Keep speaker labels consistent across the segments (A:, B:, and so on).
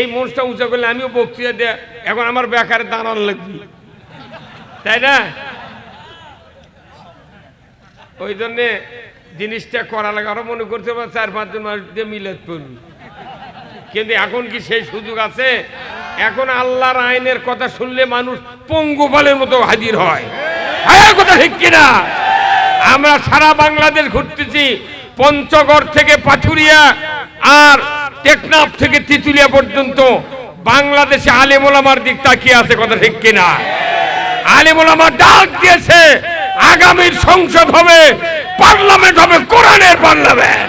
A: এই মঞ্চটা উঁচা করলে আমিও বক্তৃতা দেয়, এখন আমার বেকারে দাঁড়ান লাগবে, তাই না? ওই জন্যে জিনিসটা করা লাগে। আরো মনে করতে পারে 4-5 জন মানুষ দিয়ে মিলাদ করবি, কিন্তু এখন কি সেই সুযোগ আছে? এখন আল্লাহর আইনের কথা শুনলে মানুষ পঙ্গপালের মতো হাজির হয়। হ্যাঁ, কথা ঠিক কিনা? আমরা সারা বাংলাদেশ ঘুরতেছি, পঞ্চগড় থেকে পাথুরিয়া আর টেকনাফ থেকে তিতুলিয়া পর্যন্ত বাংলাদেশে আলেম ওলামার দিক তাকিয়ে আছে, কথা ঠিক কিনা? আলেম ওলামা ডাক দিয়েছে, আগামীর সংসদ হবে, পার্লামেন্ট হবে কোরআনের পার্লামেন্ট,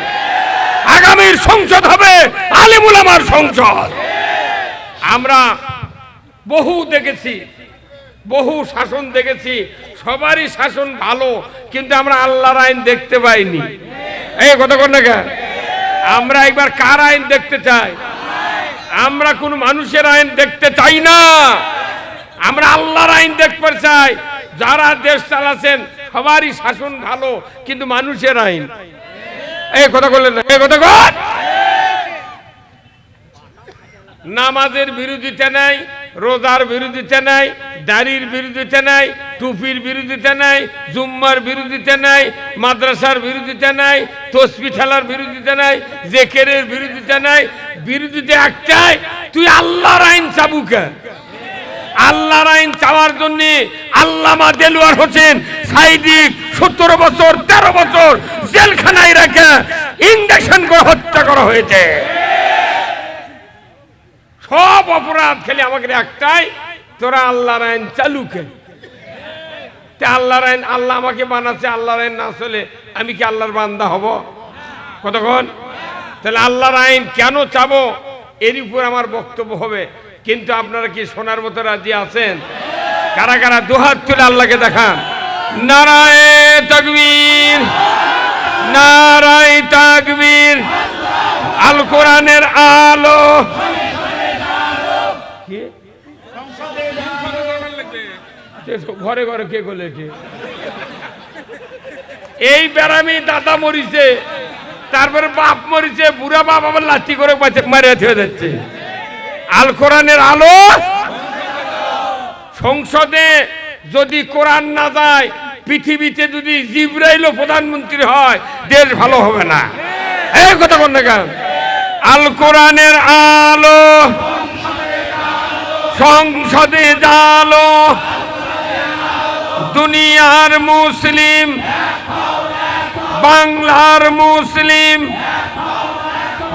A: আগামীর সংসদ হবে আলেম ওলামার সংসদ। আমরা বহু দেখেছি, বহু শাসন দেখেছি, সবারই শাসন ভালো, কিন্তু আমরা আল্লাহর আইন দেখতে পাইনি। এই কথা কোন না? আমরা একবার কার আইন দেখতে চাই? আমরা কোন মানুষের আইন দেখতে চাই না, আমরা আল্লাহর আইন দেখতে চাই। যারা দেশ চালাচ্ছেন সবারই শাসন ভালো, কিন্তু মানুষের আইন। এই কথা বললেন না? এই কথা কর। নামাজের বিরোধিতা নাই, রোজার বিরোধিতা নাই, দাড়ির বিরোধিতা নাই, টুপির বিরোধিতা নাই, জুম্মার বিরোধিতা নাই, মাদ্রাসার বিরোধিতা নাই, তসবিহ ঠেলার বিরোধিতা নাই, জিকিরের বিরোধিতা নাই। বিরোধিতা একটাই, তুই আল্লাহর আইন চাবু কেন? আল্লাহর আইন চাওয়ার জন্য আল্লামা দেলোয়ার হোসেন সাইদি 17 বছর 13 বছর জেলখানায় রেখে ইনজেকশন করে হত্যা করা হয়েছে। সব অপরাধ খেলে আমাকে একটাই, তোরা আল্লাহর আইন চালু কেন? আল্লাহর আইন, আল্লাহ আমাকে বানাচ্ছে, আল্লাহর আইন না চলে আমি কি আল্লাহর বান্দা হব? কতক্ষণ? তাহলে আল্লাহর আইন কেন চাবো, এর উপর আমার বক্তব্য হবে। কিন্তু আপনারা কি শোনার মতো রাজি আছেন? কারা কারা দুহাত তুলে আল্লাহকে দেখান। নারায়ে তাকবীর, নারায়ে তাকবীর। আল কোরআনের আলো। ঘরে ঘরে কে বলে? এই বেড়ামি দাদা মরিছে, তারপরে বাপ মরিছে, বুড়া বাপ আবার লাঠি করে মারিয়া থেকে যাচ্ছে। আল কোরআনের আলো। সংসদে যদি কোরআন না যায়, পৃথিবীতে যদি জিবরাইলও প্রধানমন্ত্রী হয়, দেশ ভালো হবে না। এই কথা কোন না? আল কোরআনের আলো, সংসদে জালো, দুনিয়ার মুসলিম, বাংলার মুসলিম,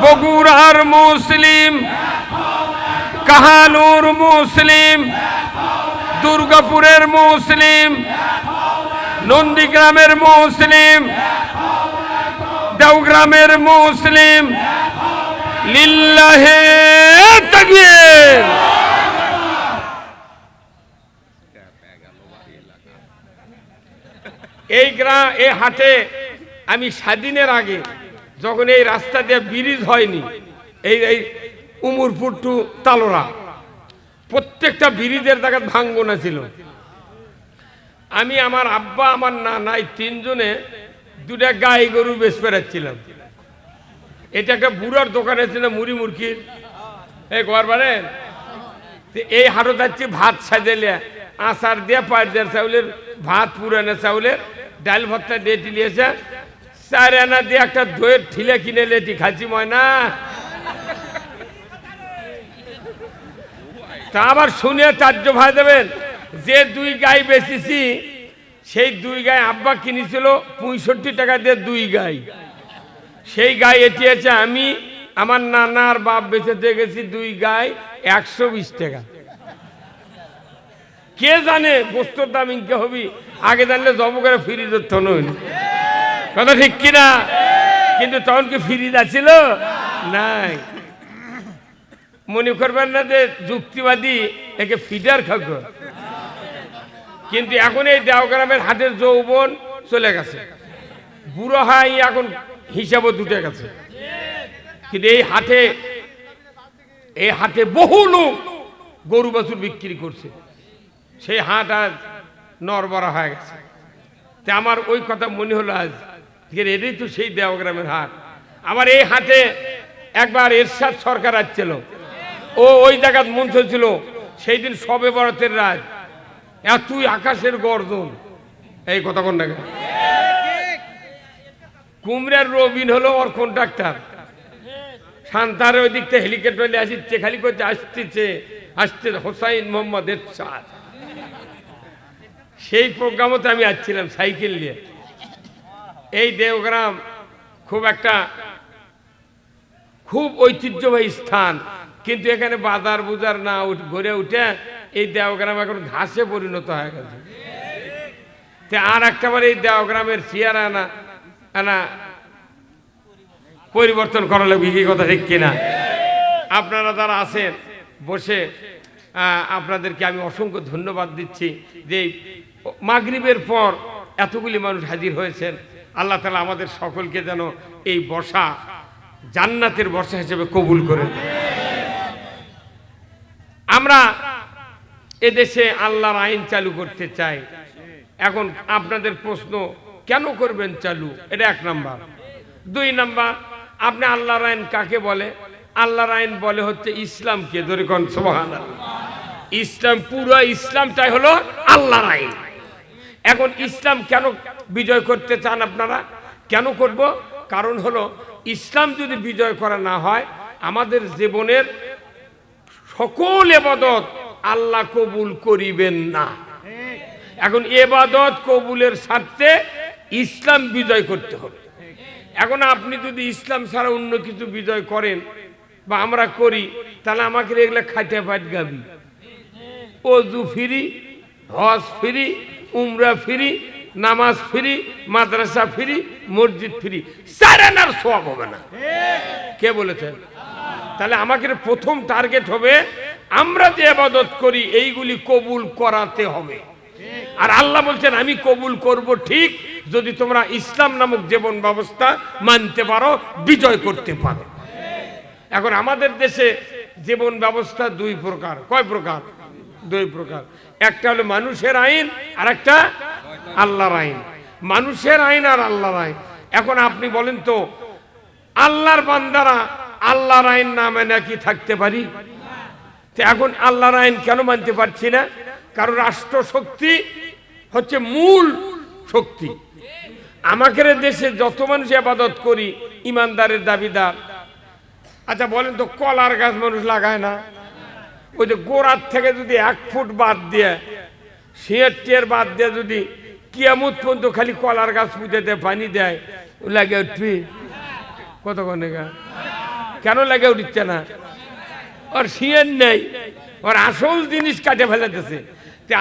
A: বগুড়ার মুসলিম, কাহালুর মুসলিম, দুর্গাপুরের মুসলিম, নন্দীগ্রামের মুসলিম, দেওগ্রামের মুসলিম, লিল্লাহে তাকবীর। এই গ্রাম, এই হাটে আমি স্বাধীনের আগে যখন এই রাস্তা দিয়ে ব্রিজ হয়নি, এই উমরপুর টু তালোরা, প্রত্যেকটা ব্রিজের জায়গা ভাঙ্গনা ছিল। আমি, আমার আব্বা, আমার নানাই 3 জনে 2টা গাই গরু বেশ পেরাচ্ছিলাম। এটা একটা বুড়ার দোকানে ছিল মুড়ি মুরগির, এই গড়বারেন। এই হাটে যাচ্ছি ভাত সাজেলে, আচার দিয়ে 5 দেড় চাউলের ভাত, পুরানো চাউলের ডাল ভর্তা দিয়ে টিলিয়েছে, 4 আনা দিয়ে একটা দইয়ের ঠিলে কিনে লেটি খাচ্ছি ময়না। তা আবার শুনে তাজ্জব ভাই দেবেন, যে 2 গাই বেচেছি, সেই 2 গাই আব্বা কিনেছিল 65 টাকা দিয়ে 2 গাই। সেই গাই এটি আছে, আমি আমার নানার বাপ বেচে দিয়ে গেছি 2 গাই 120 টাকা। কে জানে বস্তুর দাম ইনকে হবি, আগে জানলে জব করে ফ্রিজ ধরতো নইল। কথা ঠিক কিনা? কিন্তু তখন কি ফ্রিজ আছিল? নাই। মনে করবেন না যে যুক্তিবাদী, একে ফিডার খাক। কিন্তু এখন এই দেওগ্রামের হাটের যৌবন চলে গেছে, বুড়ো হয় এখন হিসাবও দুটে গেছে। কিন্তু এই হাটে বহু লোক গরু বাছুর বিক্রি করছে, সেই হাট আজ নড়বড়া হয়ে গেছে। তা আমার ওই কথা মনে হলো আজ, এটাই তো সেই দেওগ্রামের হাট। আবার এই হাটে একবার এরশাদ সরকার আসছিল, ওই জায়গায় মন চলছিল সেই দিন সবে বরাতের রাত, এতই আকাশের গর্জন, এই কথা কোন জায়গা। কুমড়ার রবিন হলো ওর কন্ট্রাক্টর, শান্তার ওই দিক থেকে হেলিকপ্টারে আসছে, খালি করতে আসছে হোসাইন মোহাম্মদ এরশাদ। সেই প্রোগ্রামতে আমি আসছিলাম সাইকেল নিয়ে। এই দেওগ্রাম খুব ঐতিহ্যবাহী স্থান, কিন্তু এখানে বাজার বুজার না গড়ে উঠে এই দেওগ্রাম এখন ঘাসে পরিণত হয়ে গেছে। আর একটাবার এই দেওগ্রামের চেয়ার আনা পরিবর্তন করা লাগবে, কি কথা ঠিক কিনা? আপনারা যারা আছেন বসে, আপনাদেরকে আমি অসংখ্য ধন্যবাদ দিচ্ছি যে মাগরিবের পর এতগুলি মানুষ হাজির হয়েছেন। আল্লাহ তাআলা আমাদের সকলকে যেন এই বর্ষা জান্নাতের বর্ষা হিসেবে কবুল করেন। আমরা এদেশে আল্লাহর আইন চালু করতে চাই। এখন আপনাদের প্রশ্ন, কেন করবেন চালু? এটা 1 নাম্বার। 2 নাম্বার, আপনি আল্লাহর আইন কাকে বলে? আল্লাহর আইন বলে হচ্ছে ইসলামকে। ধরে কোন সুবহানাল্লাহ। ইসলাম, পুরো ইসলামটাই হলো আল্লাহর আইন। এখন ইসলাম কেন বিজয় করতে চান আপনারা? কেন করব? কারণ হলো ইসলাম যদি বিজয় করা না হয়, আমাদের জীবনের সকল ইবাদত আল্লাহ কবুল করিবেন না। এখন ইবাদত কবুলের স্বার্থে ইসলাম বিজয় করতে হবে। এখন আপনি যদি ইসলাম ছাড়া অন্য কিছু বিজয় করেন বা আমরা করি, তাহলে আমাকে এগুলো খাইতে পাট গাবি, ওযু ফ্রি, হজ ফ্রি, উমরা ফ্রি, নামাজ ফ্রি, মাদ্রাসা ফ্রি, মসজিদ ফ্রি, সারানার সওয়াব হবে না। কে বলেছেন? তাহলে আমাকে প্রথম টার্গেট হবে আমরা যে ইবাদত করি এইগুলি কবুল করাতে হবে। আর আল্লাহ বলছেন আমি কবুল করব ঠিক যদি তোমরা ইসলাম নামক জীবন ব্যবস্থা মানতে পারো, বিজয় করতে পারো। এখন আমাদের দেশে জীবন ব্যবস্থা 2 প্রকার। কয় প্রকার? 2 প্রকার। একটা হলো মানুষের আইন, আর একটা আল্লাহর আইন। মানুষের আইন আর আল্লাহর আইন। এখন আপনি বলেন তো, আল্লাহর বান্দারা আল্লাহর আইন না মেনে কি থাকতে পারি? এখন আল্লাহর আইন কেন মানতে পারছি না? কারণ রাষ্ট্র শক্তি হচ্ছে মূল শক্তি। আমাদের দেশে যত মানুষ ইবাদত করি ইমানদারের দাবিদার। আচ্ছা বলেন তো, কলার গাছ মানুষ লাগায় না? ওই যে গোড়ার থেকে যদি 1 ফুট বাদ দিয়ে, সিঁড়ির বাদ দিয়ে যদি কিয়ামত পর্যন্ত খালি কলার গাছ পুঁতে দেয়, পানি দেয়, লাগে উঠবি? কতক্ষণে গা কেন লাগে উঠছে না? ওর সিঁড়ি নেই, ওর আসল জিনিস কাটে ফেলেতেছে।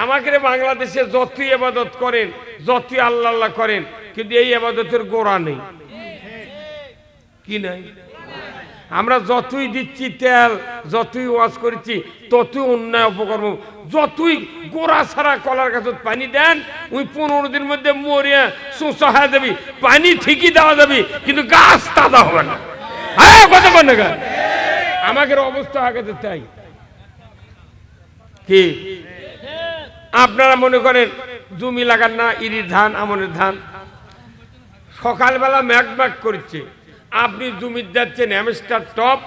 A: আমাকে বাংলাদেশে যতই ইবাদত করেন, যতই আল্লাহ আল্লাহ করেন, কিন্তু এই ইবাদতের গোড়া নেই। কি নাই? আমরা যতই দিচ্ছি তেল, যতই ওয়াজ করেছি, ততই অন্যায় অপকর্ম। যতই গোড়া ছাড়া কলার গাছত পানি দেন, ওই 15 দিনের মধ্যে মরিয়া শোষা হয়ে যাবি। পানি ঠিকই দেওয়া যাবে, কিন্তু গাছ তাজা হবে না। হ্যাঁ, কত কোন আমাদের অবস্থা আগে তাই। কি আপনারা মনে করেন জমি লাগান না, ইরির ধান, আমনের ধান, সকালবেলা ম্যাক ম্যাক করছে, আপনি জমির যাচ্ছেন হ্যামস্টার টপ,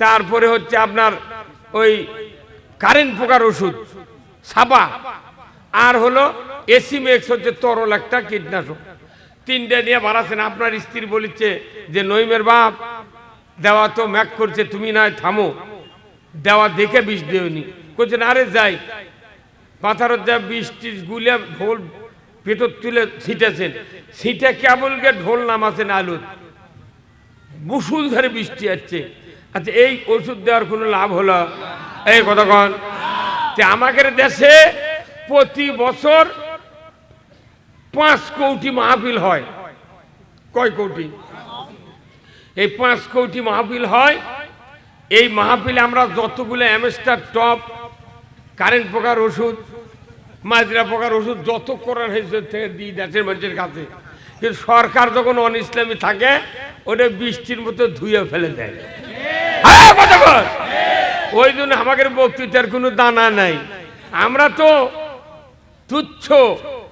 A: তারপরে হচ্ছে আপনার ওই কারেন্ট পোকার ওষুধ সাবা, আর হলো এসি মেক্স হচ্ছে তরল একটা কীটনাশক, 3টে নিয়ে বাড়াচ্ছেন। আপনার স্ত্রী বলিচ্ছে যে নইমের বাপ দেওয়া তো ম্যাক করছে, তুমি নয় থামো, দেওয়া দেখে বিষ দেওনি। করছেন আরে যাই, পাথারত যা বৃষ্টি গুলে ঢোল পেটর তুলে ছিটেছেন, ছিটে কেবল গে ঢোল নামাছেন আলুর, মুসুল ধরে বৃষ্টি আসছে। আচ্ছা এই ওষুধ দেওয়ার কোনো লাভ হলো? এই কতক্ষণ আমাদের দেশে প্রতি বছর 5 কোটি মাহফিল হয়। কয় কোটি? এই 5 কোটি মাহফিল হয়। এই মাহফিলে আমরা যতগুলো অ্যামস্টার টপ, কারেন্ট পোকার ওষুধ, মাজরা পোকার ওষুধ যত করার হয়েছে থেকে দিই দেশের মানুষের কাছে। কিন্তু সরকার যখন অন ইসলামী থাকে, ওটা বৃষ্টির মতো ধুয়ে ফেলে দেয়। ওই জন্য আমাদের বক্তৃতার কোনো দানা নাই। আমরা তো তুচ্ছ,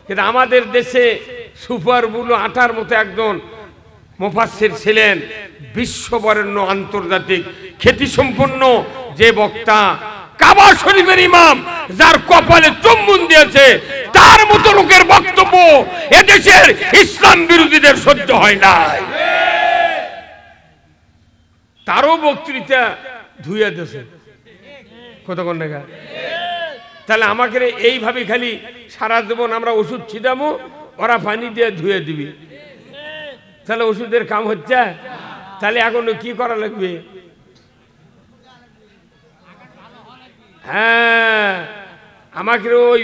A: কিন্তু আমাদের দেশে সুপার বুলো আটার মতো একজন মুফাসসির ছিলেন বিশ্ববরেণ্য আন্তর্জাতিক খ্যাতিসম্পন্ন যে বক্তা, কাবা শরীফের ইমাম, যার কপালে চুম্বন দিয়েছে, তার মতো লোকের বক্তব্য এদেশের ইসলাম বিরোধীদের সহ্য হয় না। তারও বক্তৃতা ধুয়ে দিয়েছে কতক্ষণ দেখা। তাহলে আমাকে এইভাবে খালি সারা জীবন আমরা ওষুধ ছিটামো, ওরা পানি দিয়ে ধুয়ে দিবি, তাহলে ওষুধের কাম হচ্ছে? তাহলে এখন কি করা লাগবে? হ্যাঁ, আমাকে ওই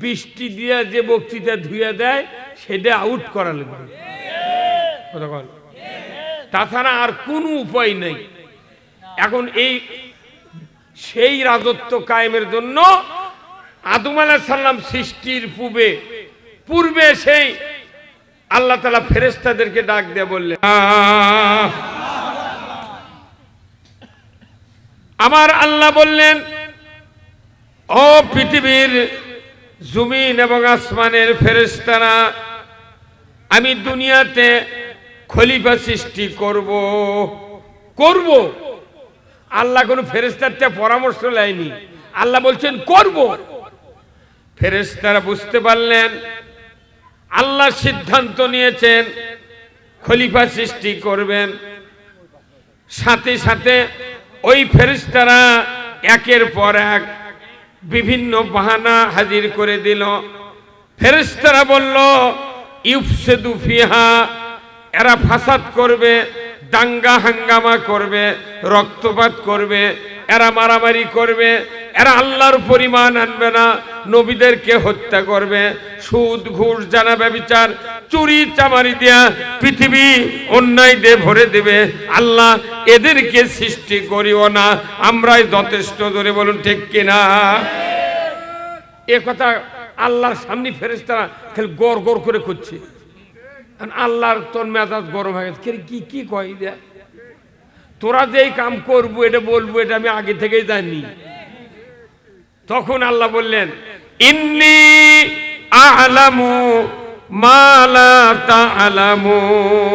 A: বৃষ্টি দিয়ে যে বক্তৃতা ধুয়ে দেয় সেটা আউট করা লাগবে কতক্ষণ। তাছাড়া আর কোনো উপায় নেই। এখন এই সেই রাজত্ব কায়েমের জন্য আদম আলাইহিস সালাম সৃষ্টির পূর্বে সেই আল্লাহ তাআলা ফেরেশতাদেরকে ডাক দিয়ে বললেন, আমার আল্লাহ বললেন, ও পৃথিবীর জমিন এবং আসমানের ফেরেশতারা, আমি দুনিয়াতে খলিফা সৃষ্টি করব। আল্লাহ কোন ফেরেশতারটা পরামর্শ নেয়নি, আল্লাহ বলছেন করব। ফেরেশতারা বুঝতে পারলেন আল্লাহ সিদ্ধান্ত নিয়েছেন খলিফা সৃষ্টি করবেন। সাথে সাথে ওই ফেরেশতারা একের পর এক বিভিন্ন বাহানা হাজির করে দিল। ফেরেশতারা বলল, ইউফসিদু ফিহা, এরা ফাসাদ করবে, দাঙ্গা হাঙ্গামা করবে, রক্তপাত করবে, এরা মারামারি করবে, এরা আল্লাহর পরিমাণ আনবে না, নবীদেরকে হত্যা করবে, সুদ ঘুষ জানা ব্যভিচার চুরি চামারি দিয়া পৃথিবী অন্যায় দিয়ে ভরে দেবে। আল্লাহ এদেরকে সৃষ্টি করিও না, আমরাই যথেষ্ট। ধরে বলুন ঠিক কিনা? এ কথা আল্লাহর সামনে ফেরেশতারা খালি গড় গড় করে করছে। আল্লাহর তোর মেজাজ গরম হয়ে গেছে, কি কয় দেয়া, তোরা যে কাম করবো এটা বলবো এটা আমি আগে থেকেই জানি। তখন আল্লাহ বললেন, ইন্নী আ'লামু মা লা তা'লামুন,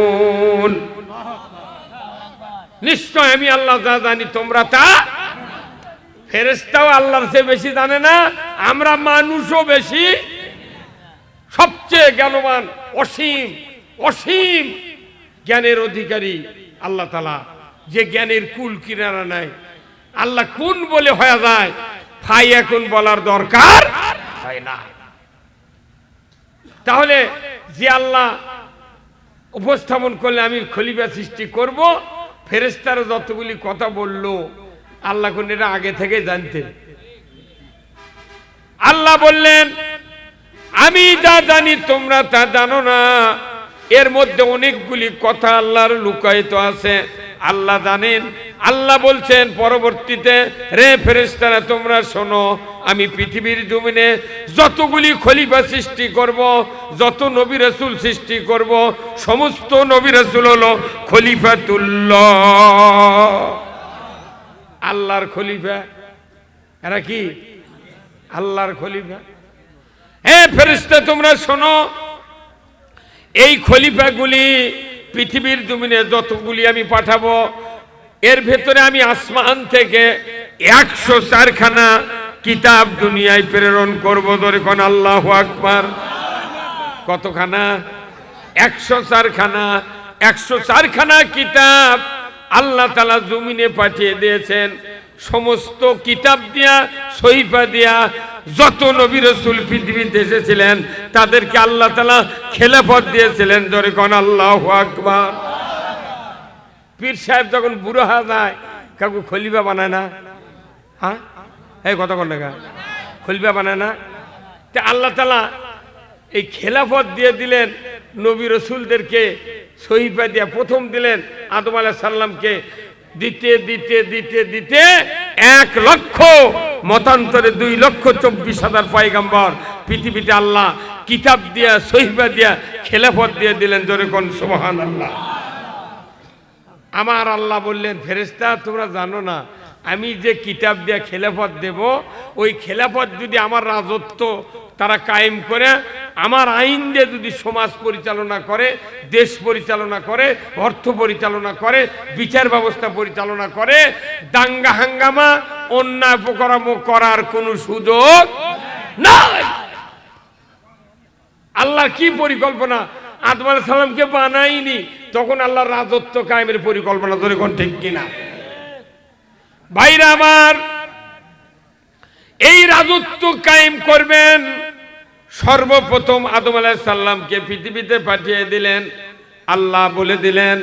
A: নিশ্চয় আমি আল্লাহ যা জানি তোমরা তা। ফেরেশতাও আল্লাহর চেয়ে বেশি জানে না, আমরা মানুষও বেশি। সবচেয়ে জ্ঞানবান, অসীম অসীম জ্ঞানের অধিকারী আল্লাহ তাআলা, যে জ্ঞানের কুল কিনারা নাই। আল্লাহ কোন বলে হয়ে যায়, ফাই এখন বলার দরকার হয় না। তাহলে যে আল্লাহ উপস্থাপন করলে আমি খলিফা সৃষ্টি করব, ফেরেশতারা যতগুলি কথা বললো আল্লাহ কোন এটা আগে থেকে জানতেন। আল্লাহ বললেন, আমি যা জানি তোমরা তা জানো না। এর মধ্যে অনেকগুলি কথা আল্লাহর লুকায়িত আছে, আল্লাহ জানেন। আল্লাহ বলছেন পরবর্তীতে, রে ফেরেশতারা তোমরা শোনো, আমি পৃথিবীর জমিনে যতগুলি খলিফা সৃষ্টি করব, যত নবী রাসূল সৃষ্টি করব, সমস্ত নবী রাসূল হলো খলিফাতুল্লাহ, আল্লাহর খলিফা। এরা কি আল্লাহর খলিফা। হে ফেরেশতা তোমরা শোনো, এই খলিফাগুলি পৃথিবীর জমিনে যতগুলি আমি পাঠাবো, এর ভেতরে আমি আসমান থেকে 104 খানা কিতাব দুনিয়ায় প্রেরণ করবো। ধরে কোন আল্লাহু আকবার। কতখানা? 104 খানা। 104 খানা কিতাব আল্লাহ তাআলা জমিনে পাঠিয়ে দিয়েছেন। সমস্ত কিতাব দিয়া, সহিফা দিয়া যত নবী রাসূল পৃথিবীতে এসেছিলেন তাদেরকে আল্লাহ তাআলা খেলাফত দিয়েছিলেন। ধরে কোন আল্লাহু আকবার। পীর সাহেব যখন বুড়ো হয়ে যায় কাউকে খলিফা বানায় না? হ্যাঁ, এই কথা কোন টাকা খলিফা বানায় না? তা আল্লাহ তাআলা এই খেলাফত দিয়ে দিলেন নবী রাসূলদেরকে, সহিফা দিয়া প্রথম দিলেন আদম আলাইহিস সালামকে, দিতে দিতে দিতে দিতে 1 লক্ষ মতান্তরে 2,24,000 পয়গম্বর পৃথিবীতে আল্লাহ কিতাব দিয়া, সহিফা দিয়া, খেলাফত দিয়ে দিলেন। জোরে কোন সুবহানাল্লাহ। আমার আল্লাহ বললেন, ফেরেশতা তোমরা জানো না, আমি যে কিতাব দিয়া খেলাফত দেব, ওই খেলাফত যদি আমার রাজত্ব তারা কায়েম করে আমার আইন দিয়ে যদি সমাজ পরিচালনা করে, দেশ পরিচালনা করে, অর্থ পরিচালনা করে, বিচার ব্যবস্থা পরিচালনা করে, দাঙ্গা হাঙ্গামা অন্যায় অপকর্ম করার কোনো সুযোগ নাই। আল্লাহ কি পরিকল্পনা, আদম আলাইহিস সালামকে বানাইনি, তখন আল্লাহর রাজত্ব কায়েমের পরিকল্পনা, ধরে কোন ঠিক কিনা? ভাইরা আমার, এই রাজত্ব কায়েম করবেন, সর্বপ্রথম আদম আলাইহিস সালামকে পৃথিবীতে পাঠিয়ে দিলেন। আল্লাহ বলে দিলেন,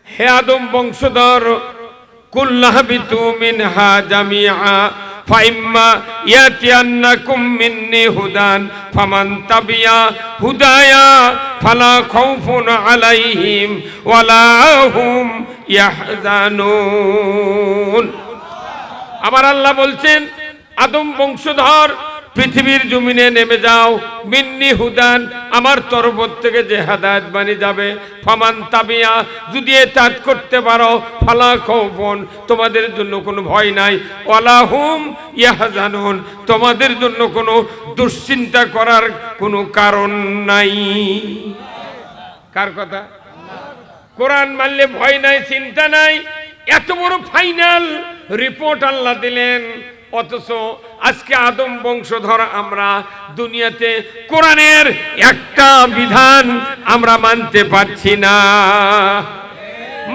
A: হে আদম বংশধর, কুল্লাহবিতু মিনহা জামিআ ফাইম্মা ইয়াতিয়ান্নাকুম মিন্নি হুদান ফামান তাবিয়া হুদায়া ফালা খাউফুন আলাইহিম ওয়ালা হুম ইয়াহজানুন। আমার আল্লাহ বলছেন, আদম বংশধর পৃথিবীর জমিনে নেমে যাও, মিন্নি হুদান, আমার তরফ থেকে যে হেদায়েত বাণী যাবে, ফামান তাবিয়া, যদি এতাত করতে পারো, ফালা খাউফুন, তোমাদের জন্য কোনো ভয় নাই, ওয়ালা হুম ইয়াহজানুন, তোমাদের জন্য কোনো দুশ্চিন্তা করার কোনো কারণ নাই। কার কথা? কোরআন মানলে ভয় নাই, চিন্তা নাই, এত বড় ফাইনাল রিপোর্ট আল্লাহ দিলেন। অথচ আজকে আদম বংশধর আমরা দুনিয়াতে কোরআনের একটা বিধান আমরা মানতে পারছি না।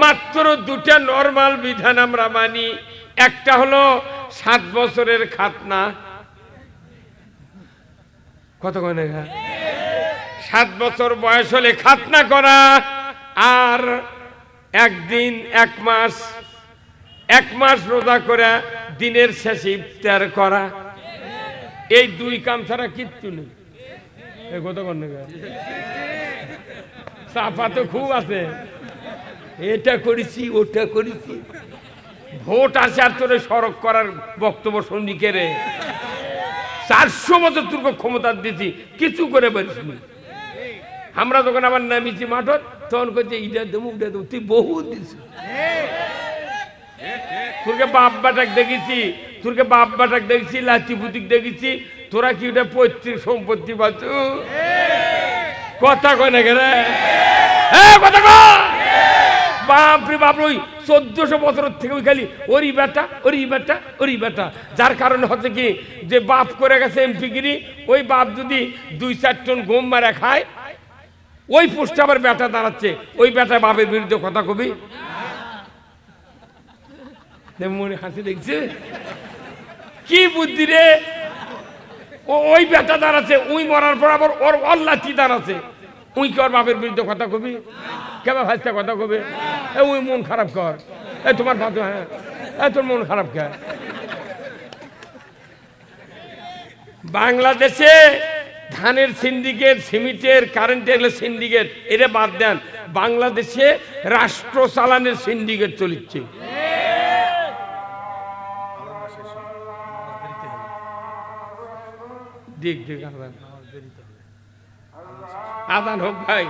A: মাত্র দুটা নরমাল বিধান আমরা মানি। একটা হলো 7 বছরের খাতনা। কত করে? 7 বছর বয়স হলে খাতনা করা, আর একদিন 1 মাস রোজা করে দিনের শেষে ইফতার করা। এই 2 কাম ছাড়া কিচ্ছু নেই। চাপা তো খুব আছে, এটা করেছি ওটা করেছি, ভোট আছে আর তোরে সড়ক করার বক্তব্য শুনবি কে রে? 400 বছর তোর ক্ষমতা দিছি, কিছু করে পারিস না। আমরা যখন আবার নামিছি মাঠত, তখন করছে ইটা দেবো উঠে দেবো, তুই বহু দিস। তোরকে বাপ বাটাক দেখেছি, তোরকে বাপ বাটাক দেখেছি, লাচি বুটিক দেখেছি, তোরা কি ওটা পৈতৃক সম্পত্তি পাচ্ছ? কথা কয় না কেন? কথা কয় বাপরে বাপ। ওই 1400 বছর থেকে ওই খালি ওরি বেটা ওরি বেটা ওরি বেটা, যার কারণে হচ্ছে কি যে বাপ করে গেছে এমপিগিরি, ওই বাপ যদি 2-4 টন গম মারা খায়, ওই পোস্টে আবার বেটা দাঁড়াচ্ছে, ওই বেটা বাপের বিরুদ্ধে কথা কবি? মনে হাসি দেখছে কি বুদ্ধি রে? ওই বেটা দাঁড়াচ্ছে, ওই মরার পর আবার ওর অল্লাচি দাঁড়াচ্ছে, উই কি ওর বাপের বিরুদ্ধে কথা কবি? কেবা ভাইটা কথা কবে? ওই মন খারাপ কর, তোমার ভাত, হ্যাঁ তোর মন খারাপ কে? বাংলাদেশে ধানের সিন্ডিকেট, সিমেন্টের, কারেন্টের সিন্ডিকেট, এটা বাদ দেন, বাংলাদেশে রাষ্ট্র চালানের সিন্ডিকেট চলছে। দেখ দেখ আদান হোক ভাই।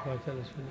A: ফয়সালা শুনে